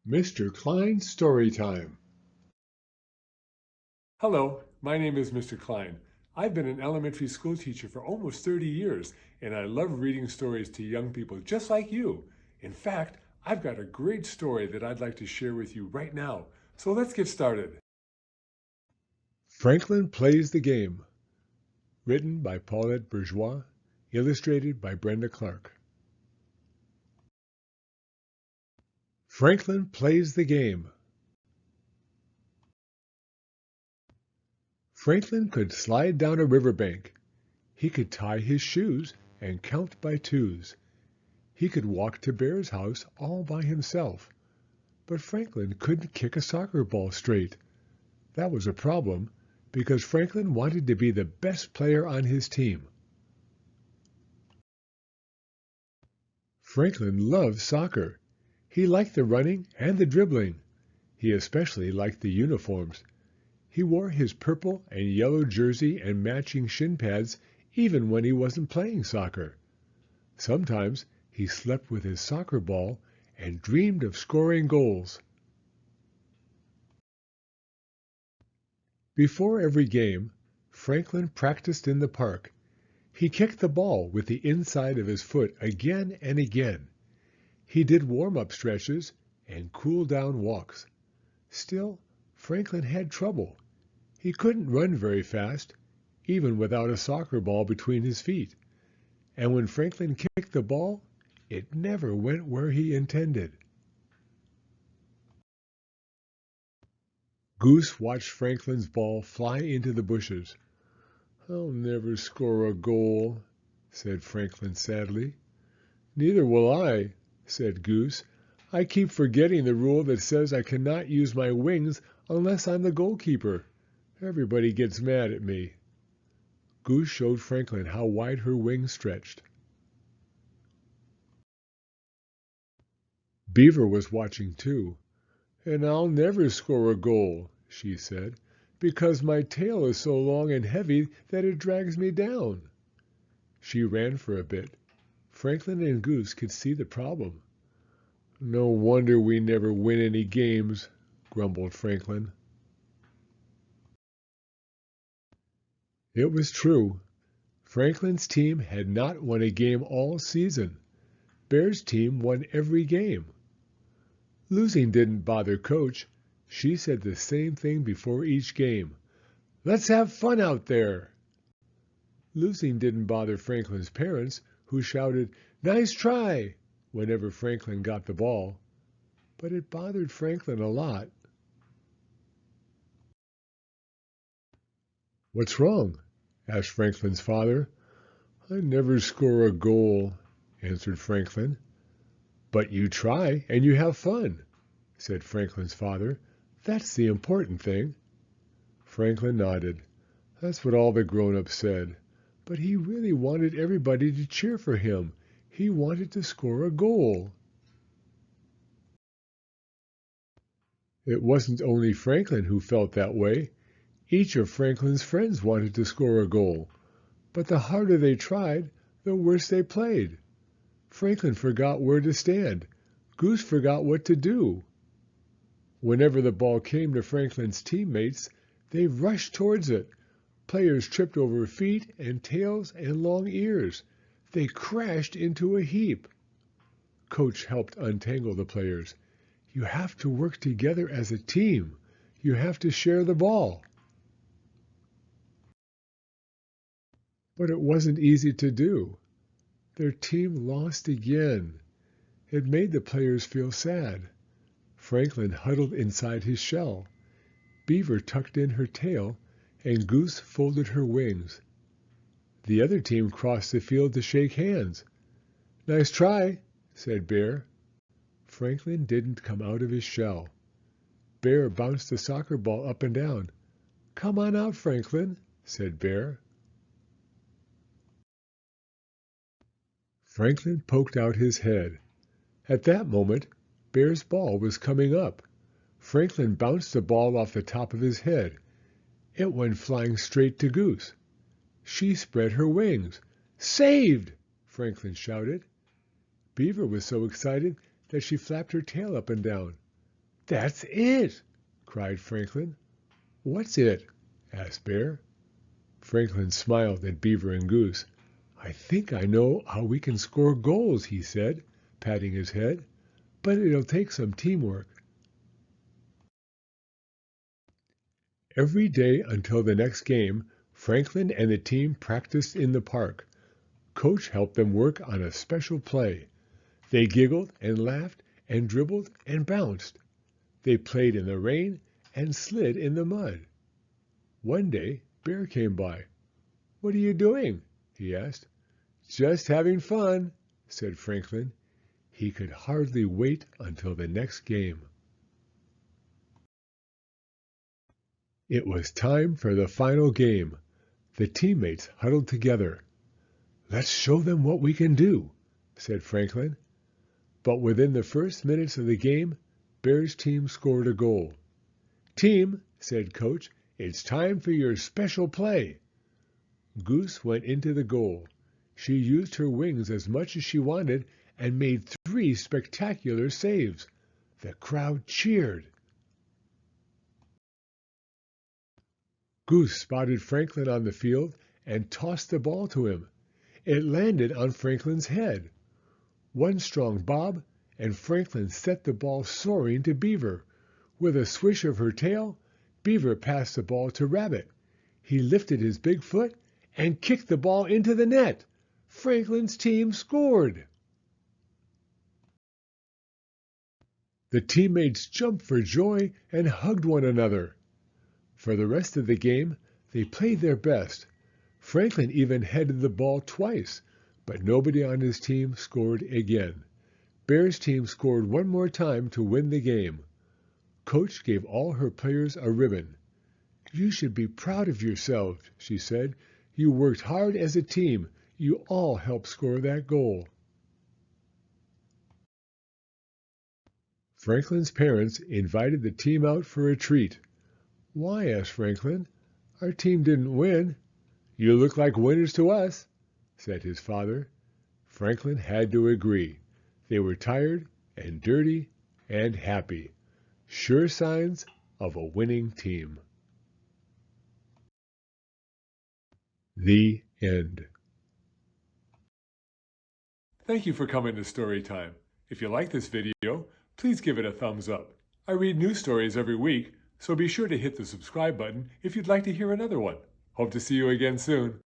Mr. Klein's Story Time. Hello, my name is Mr. Klein. I've been an elementary school teacher for almost 30 years, and I love reading stories to young people just like you. In fact, I've got a great story that I'd like to share with you right now. So let's get started. Franklin Plays the Game. Written by Paulette Bourgeois. Illustrated by Brenda Clark. Franklin Plays the Game. Franklin could slide down a riverbank. He could tie his shoes and count by twos. He could walk to Bear's house all by himself. But Franklin couldn't kick a soccer ball straight. That was a problem, because Franklin wanted to be the best player on his team. Franklin loved soccer. He liked the running and the dribbling. He especially liked the uniforms. He wore his purple and yellow jersey and matching shin pads even when he wasn't playing soccer. Sometimes he slept with his soccer ball and dreamed of scoring goals. Before every game, Franklin practiced in the park. He kicked the ball with the inside of his foot again and again. He did warm-up stretches and cool-down walks. Still, Franklin had trouble. He couldn't run very fast, even without a soccer ball between his feet. And when Franklin kicked the ball, it never went where he intended. Goose watched Franklin's ball fly into the bushes. "I'll never score a goal," said Franklin sadly. "Neither will I," said Goose. "I keep forgetting the rule that says I cannot use my wings unless I'm the goalkeeper. Everybody gets mad at me." Goose showed Franklin how wide her wings stretched. Beaver was watching too. "And I'll never score a goal," she said, "because my tail is so long and heavy that it drags me down." She ran for a bit. Franklin and Goose could see the problem. "No wonder we never win any games," grumbled Franklin. It was true. Franklin's team had not won a game all season. Bear's team won every game. Losing didn't bother Coach. She said the same thing before each game. "Let's have fun out there." Losing didn't bother Franklin's parents, who shouted, "Nice try," whenever Franklin got the ball. But it bothered Franklin a lot. "What's wrong?" asked Franklin's father. "I never score a goal," answered Franklin. "But you try and you have fun," said Franklin's father. "That's the important thing." Franklin nodded. That's what all the grown-ups said. But he really wanted everybody to cheer for him. He wanted to score a goal. It wasn't only Franklin who felt that way. Each of Franklin's friends wanted to score a goal. But the harder they tried, the worse they played. Franklin forgot where to stand. Goose forgot what to do. Whenever the ball came to Franklin's teammates, they rushed towards it. Players tripped over feet and tails and long ears. They crashed into a heap. Coach helped untangle the players. "You have to work together as a team. You have to share the ball." But it wasn't easy to do. Their team lost again. It made the players feel sad. Franklin huddled inside his shell. Beaver tucked in her tail, and Goose folded her wings. The other team crossed the field to shake hands. "Nice try," said Bear. Franklin didn't come out of his shell. Bear bounced the soccer ball up and down. "Come on out, Franklin," said Bear. Franklin poked out his head. At that moment, Bear's ball was coming up. Franklin bounced the ball off the top of his head. It went flying straight to Goose. She spread her wings. "Saved!" Franklin shouted. Beaver was so excited that she flapped her tail up and down. "That's it!" cried Franklin. "What's it?" asked Bear. Franklin smiled at Beaver and Goose. "I think I know how we can score goals," he said, patting his head, "but it'll take some teamwork." Every day until the next game, Franklin and the team practiced in the park. Coach helped them work on a special play. They giggled and laughed and dribbled and bounced. They played in the rain and slid in the mud. One day, Bear came by. "What are you doing?" he asked. "Just having fun," said Franklin. He could hardly wait until the next game. It was time for the final game. The teammates huddled together. "Let's show them what we can do," said Franklin. But within the first minutes of the game, Bear's team scored a goal. "Team," said Coach, "it's time for your special play." Goose went into the goal. She used her wings as much as she wanted and made 3 spectacular saves. The crowd cheered. Goose spotted Franklin on the field and tossed the ball to him. It landed on Franklin's head. One strong bob, and Franklin set the ball soaring to Beaver. With a swish of her tail, Beaver passed the ball to Rabbit. He lifted his big foot and kicked the ball into the net. Franklin's team scored. The teammates jumped for joy and hugged one another. For the rest of the game, they played their best. Franklin even headed the ball twice, but nobody on his team scored again. Bear's team scored one more time to win the game. Coach gave all her players a ribbon. "You should be proud of yourselves," she said. "You worked hard as a team. You all helped score that goal." Franklin's parents invited the team out for a treat. "Why?" asked Franklin. "Our team didn't win." "You look like winners to us," said his father. Franklin had to agree. They were tired and dirty and happy. Sure signs of a winning team. The end. Thank you for coming to Storytime. If you like this video, please give it a thumbs up. I read new stories every week, so be sure to hit the subscribe button if you'd like to hear another one. Hope to see you again soon.